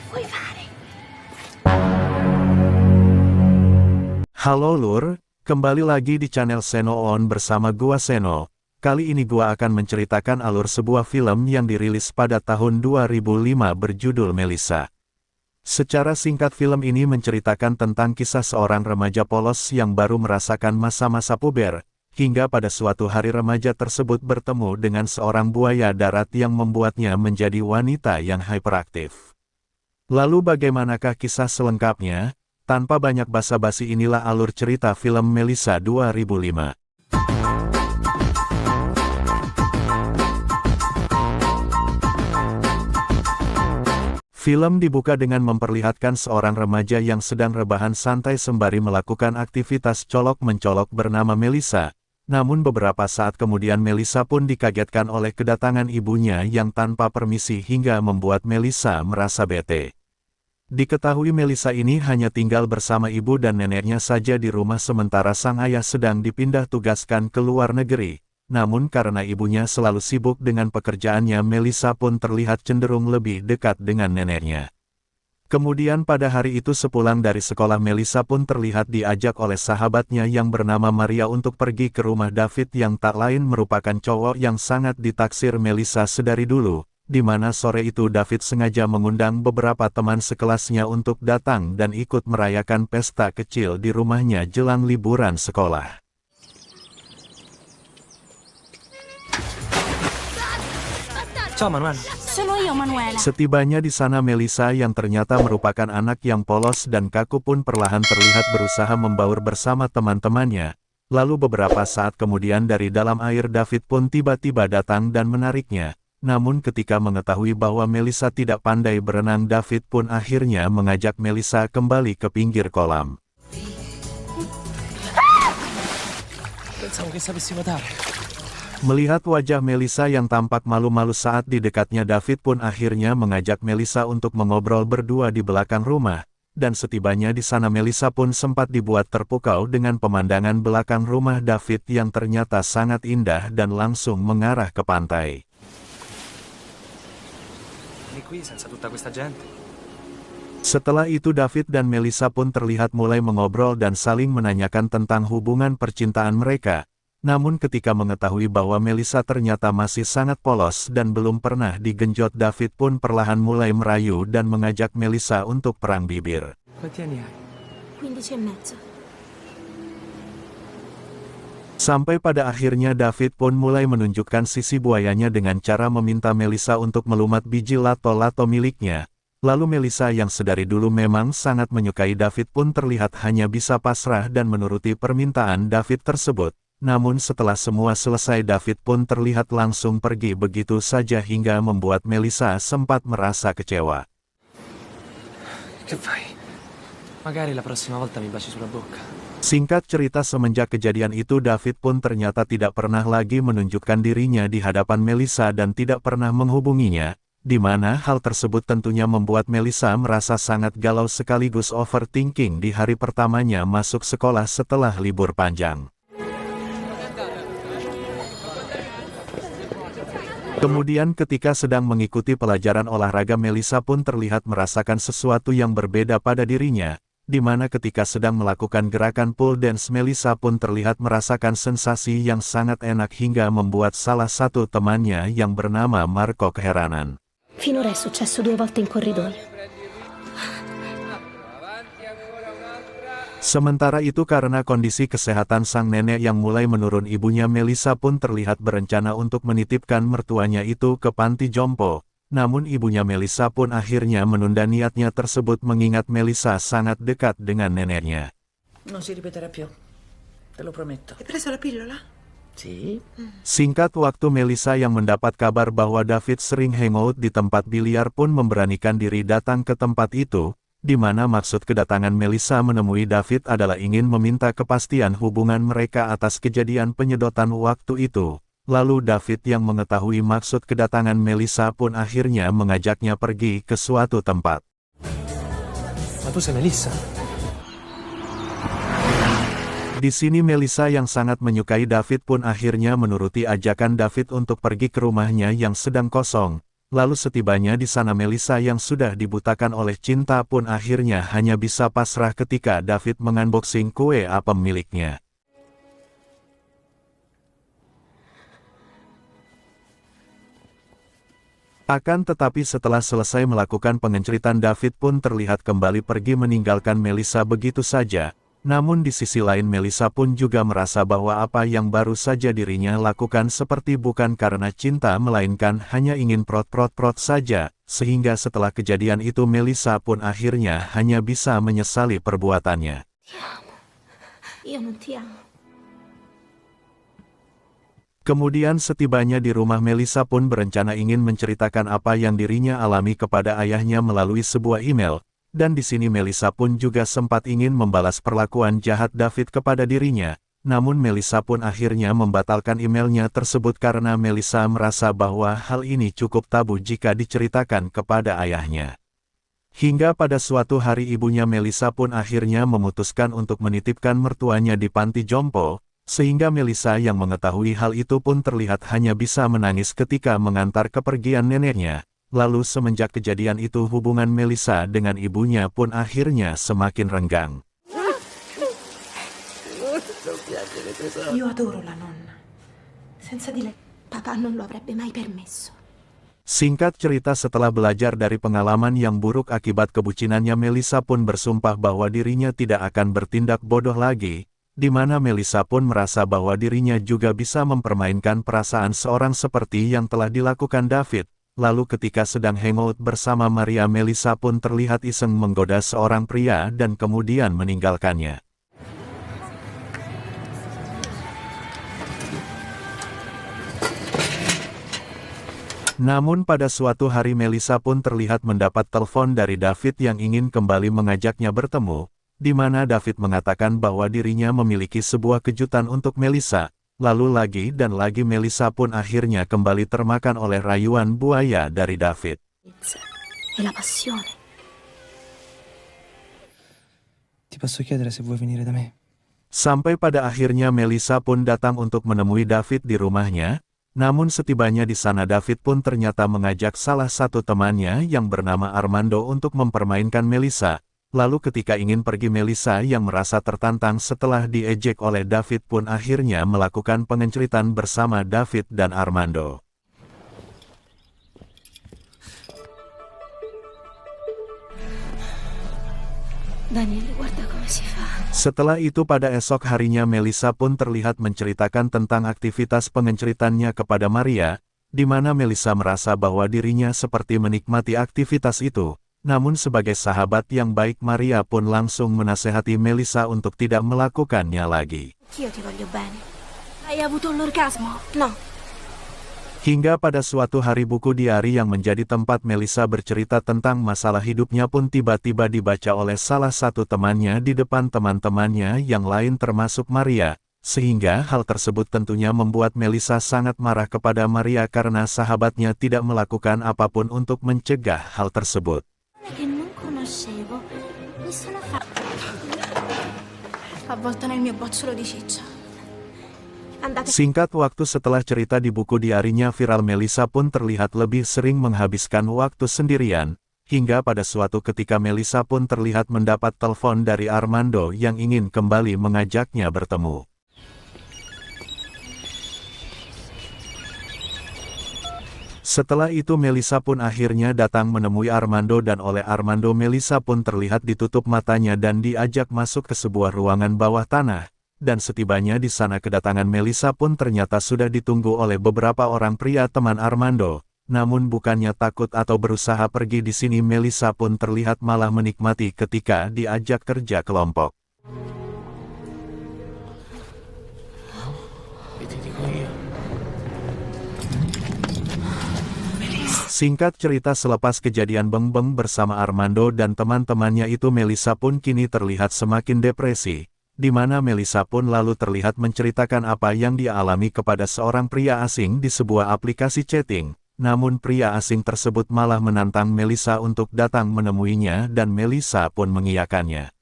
vuoi fare? Halo Lur, kembali lagi di channel Seno On bersama gua Seno. Kali ini gua akan menceritakan alur sebuah film yang dirilis pada tahun 2005 berjudul Melissa. Secara singkat film ini menceritakan tentang kisah seorang remaja polos yang baru merasakan masa-masa puber, hingga pada suatu hari remaja tersebut bertemu dengan seorang buaya darat yang membuatnya menjadi wanita yang hyperaktif. Lalu bagaimanakah kisah selengkapnya? Tanpa banyak basa-basi inilah alur cerita film Melissa 2005. Film dibuka dengan memperlihatkan seorang remaja yang sedang rebahan santai sembari melakukan aktivitas colok-mencolok bernama Melissa. Namun beberapa saat kemudian Melissa pun dikagetkan oleh kedatangan ibunya yang tanpa permisi hingga membuat Melissa merasa bete. Diketahui Melissa ini hanya tinggal bersama ibu dan neneknya saja di rumah sementara sang ayah sedang dipindah tugaskan ke luar negeri. Namun karena ibunya selalu sibuk dengan pekerjaannya, Melissa pun terlihat cenderung lebih dekat dengan neneknya. Kemudian pada hari itu sepulang dari sekolah Melissa pun terlihat diajak oleh sahabatnya yang bernama Maria untuk pergi ke rumah David yang tak lain merupakan cowok yang sangat ditaksir Melissa sedari dulu, di mana sore itu David sengaja mengundang beberapa teman sekelasnya untuk datang dan ikut merayakan pesta kecil di rumahnya jelang liburan sekolah. Ciao Manuel. Sono io, Manuela. Setibanya di sana Melissa yang ternyata merupakan anak yang polos dan kaku pun perlahan terlihat berusaha membaur bersama teman-temannya. Lalu beberapa saat kemudian dari dalam air David pun tiba-tiba datang dan menariknya. Namun ketika mengetahui bahwa Melissa tidak pandai berenang, David pun akhirnya mengajak Melissa kembali ke pinggir kolam. Pensavo che sapessi nuotare. Melihat wajah Melissa yang tampak malu-malu saat di dekatnya, David pun akhirnya mengajak Melissa untuk mengobrol berdua di belakang rumah. Dan setibanya di sana Melissa pun sempat dibuat terpukau dengan pemandangan belakang rumah David yang ternyata sangat indah dan langsung mengarah ke pantai. Vieni qui senza tutta questa gente. Setelah itu David dan Melissa pun terlihat mulai mengobrol dan saling menanyakan tentang hubungan percintaan mereka. Namun ketika mengetahui bahwa Melissa ternyata masih sangat polos dan belum pernah digenjot, David pun perlahan mulai merayu dan mengajak Melissa untuk perang bibir. Quanti anni hai? 15 e mezzo. Sampai pada akhirnya David pun mulai menunjukkan sisi buayanya dengan cara meminta Melissa untuk melumat biji lato-lato miliknya. Lalu Melissa yang sedari dulu memang sangat menyukai David pun terlihat hanya bisa pasrah dan menuruti permintaan David tersebut. Namun setelah semua selesai David pun terlihat langsung pergi begitu saja hingga membuat Melissa sempat merasa kecewa. Che fai? Magari la prossima volta mi baci sulla bocca. Singkat cerita, semenjak kejadian itu David pun ternyata tidak pernah lagi menunjukkan dirinya di hadapan Melissa dan tidak pernah menghubunginya, di mana hal tersebut tentunya membuat Melissa merasa sangat galau sekaligus overthinking di hari pertamanya masuk sekolah setelah libur panjang. Kemudian ketika sedang mengikuti pelajaran olahraga Melissa pun terlihat merasakan sesuatu yang berbeda pada dirinya, di mana ketika sedang melakukan gerakan pole dance Melissa pun terlihat merasakan sensasi yang sangat enak hingga membuat salah satu temannya yang bernama Marco keheranan. Finora è successo 2 volte in corridoio. Sementara itu karena kondisi kesehatan sang nenek yang mulai menurun, ibunya Melissa pun terlihat berencana untuk menitipkan mertuanya itu ke panti jompo. Namun ibunya Melissa pun akhirnya menunda niatnya tersebut mengingat Melissa sangat dekat dengan neneknya. Non si ripeterà più, te lo prometto. Hai preso la pillola? Sì. Singkat waktu Melissa yang mendapat kabar bahwa David sering hangout di tempat biliar pun memberanikan diri datang ke tempat itu, di mana maksud kedatangan Melissa menemui David adalah ingin meminta kepastian hubungan mereka atas kejadian penyedotan waktu itu. Lalu David yang mengetahui maksud kedatangan Melissa pun akhirnya mengajaknya pergi ke suatu tempat. Ma tu sei Melissa? Di sini Melissa yang sangat menyukai David pun akhirnya menuruti ajakan David untuk pergi ke rumahnya yang sedang kosong. Lalu setibanya di sana Melissa yang sudah dibutakan oleh cinta pun akhirnya hanya bisa pasrah ketika David mengunboxing kue apem miliknya. Akan tetapi setelah selesai melakukan pengenceritan David pun terlihat kembali pergi meninggalkan Melissa begitu saja. Namun di sisi lain Melissa pun juga merasa bahwa apa yang baru saja dirinya lakukan seperti bukan karena cinta melainkan hanya ingin prot saja, sehingga setelah kejadian itu Melissa pun akhirnya hanya bisa menyesali perbuatannya. Io non ti amo. Kemudian setibanya di rumah Melissa pun berencana ingin menceritakan apa yang dirinya alami kepada ayahnya melalui sebuah email. Dan di sini Melissa pun juga sempat ingin membalas perlakuan jahat David kepada dirinya, namun Melissa pun akhirnya membatalkan emailnya tersebut karena Melissa merasa bahwa hal ini cukup tabu jika diceritakan kepada ayahnya. Hingga pada suatu hari ibunya Melissa pun akhirnya memutuskan untuk menitipkan mertuanya di panti jompo, sehingga Melissa yang mengetahui hal itu pun terlihat hanya bisa menangis ketika mengantar kepergian neneknya. Lalu semenjak kejadian itu hubungan Melissa dengan ibunya pun akhirnya semakin renggang. Io adoro la nonna. Senza di lei. Papà non lo avrebbe mai permesso. Singkat cerita setelah belajar dari pengalaman yang buruk akibat kebucinannya Melissa pun bersumpah bahwa dirinya tidak akan bertindak bodoh lagi, di mana Melissa pun merasa bahwa dirinya juga bisa mempermainkan perasaan seorang seperti yang telah dilakukan David. Lalu ketika sedang hangout bersama Maria Melissa pun terlihat iseng menggoda seorang pria dan kemudian meninggalkannya. Namun pada suatu hari Melissa pun terlihat mendapat telepon dari David yang ingin kembali mengajaknya bertemu, di mana David mengatakan bahwa dirinya memiliki sebuah kejutan untuk Melissa. Lalu lagi dan lagi Melissa pun akhirnya kembali termakan oleh rayuan buaya dari David. E la passione. Ti posso chiedere se vuoi venire da me? Sampai pada akhirnya Melissa pun datang untuk menemui David di rumahnya, namun setibanya di sana David pun ternyata mengajak salah satu temannya yang bernama Armando untuk mempermainkan Melissa. Lalu ketika ingin pergi Melissa yang merasa tertantang setelah diejek oleh David pun akhirnya melakukan pengenceritan bersama David dan Armando. Daniele, guarda come si fa. Setelah itu pada esok harinya Melissa pun terlihat menceritakan tentang aktivitas pengenceritannya kepada Maria, di mana Melissa merasa bahwa dirinya seperti menikmati aktivitas itu. Namun sebagai sahabat yang baik Maria pun langsung menasehati Melissa untuk tidak melakukannya lagi. Io ti voglio bene. Hai avuto un orgasmo? No. Hingga pada suatu hari buku diari yang menjadi tempat Melissa bercerita tentang masalah hidupnya pun tiba-tiba dibaca oleh salah satu temannya di depan teman-temannya yang lain termasuk Maria, sehingga hal tersebut tentunya membuat Melissa sangat marah kepada Maria karena sahabatnya tidak melakukan apapun untuk mencegah hal tersebut. Che non conoscevo. Mi sono avvolto nel mio boccolo di ciccia. Andate. Singkat waktu setelah cerita di buku diarinya viral Melissa pun terlihat lebih sering menghabiskan waktu sendirian, hingga pada suatu ketika Melissa pun terlihat mendapat telepon dari Armando yang ingin kembali mengajaknya bertemu. Setelah itu Melissa pun akhirnya datang menemui Armando dan oleh Armando Melissa pun terlihat ditutup matanya dan diajak masuk ke sebuah ruangan bawah tanah. Dan setibanya di sana kedatangan Melissa pun ternyata sudah ditunggu oleh beberapa orang pria teman Armando. Namun bukannya takut atau berusaha pergi di sini Melissa pun terlihat malah menikmati ketika diajak kerja kelompok. Singkat cerita selepas kejadian Beng-Beng bersama Armando dan teman-temannya itu Melissa pun kini terlihat semakin depresi, di mana Melissa pun lalu terlihat menceritakan apa yang dia alami kepada seorang pria asing di sebuah aplikasi chatting. Namun pria asing tersebut malah menantang Melissa untuk datang menemuinya dan Melissa pun mengiyakannya.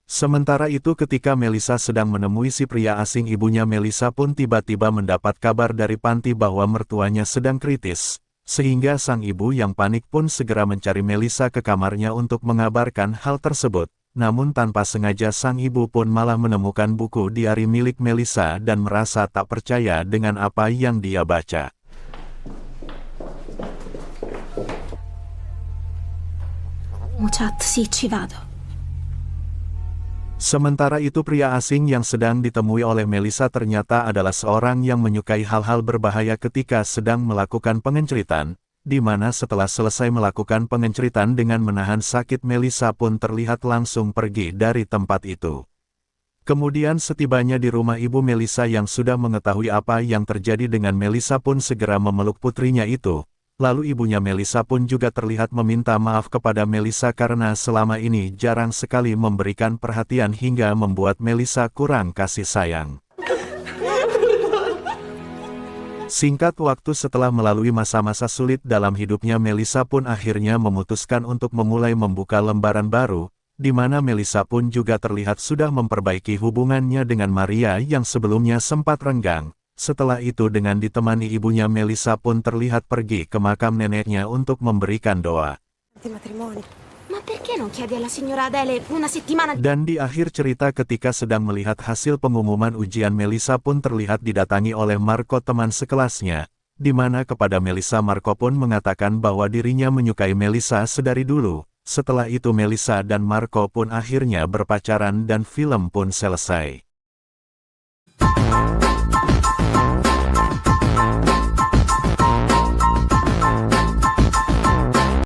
Sementara itu ketika Melissa sedang menemui si pria asing ibunya Melissa pun tiba-tiba mendapat kabar dari panti bahwa mertuanya sedang kritis. Sehingga sang ibu yang panik pun segera mencari Melissa ke kamarnya untuk mengabarkan hal tersebut. Namun tanpa sengaja sang ibu pun malah menemukan buku diari milik Melissa dan merasa tak percaya dengan apa yang dia baca. Muchat, sì, ci vado. Sementara itu pria asing yang sedang ditemui oleh Melissa ternyata adalah seorang yang menyukai hal-hal berbahaya ketika sedang melakukan pengenceritan, di mana setelah selesai melakukan pengenceritan dengan menahan sakit Melissa pun terlihat langsung pergi dari tempat itu. Kemudian setibanya di rumah ibu Melissa yang sudah mengetahui apa yang terjadi dengan Melissa pun segera memeluk putrinya itu. Lalu ibunya Melissa pun juga terlihat meminta maaf kepada Melissa karena selama ini jarang sekali memberikan perhatian hingga membuat Melissa kurang kasih sayang. Singkat waktu setelah melalui masa-masa sulit dalam hidupnya, Melissa pun akhirnya memutuskan untuk memulai membuka lembaran baru, di mana Melissa pun juga terlihat sudah memperbaiki hubungannya dengan Maria yang sebelumnya sempat renggang. Setelah itu dengan ditemani ibunya, Melissa pun terlihat pergi ke makam neneknya untuk memberikan doa. Ma perché non chiedi alla signora Adele una settimana? Dan di akhir cerita ketika sedang melihat hasil pengumuman ujian, Melissa pun terlihat didatangi oleh Marco, teman sekelasnya, di mana kepada Melissa Marco pun mengatakan bahwa dirinya menyukai Melissa sedari dulu. Setelah itu Melissa dan Marco pun akhirnya berpacaran dan film pun selesai.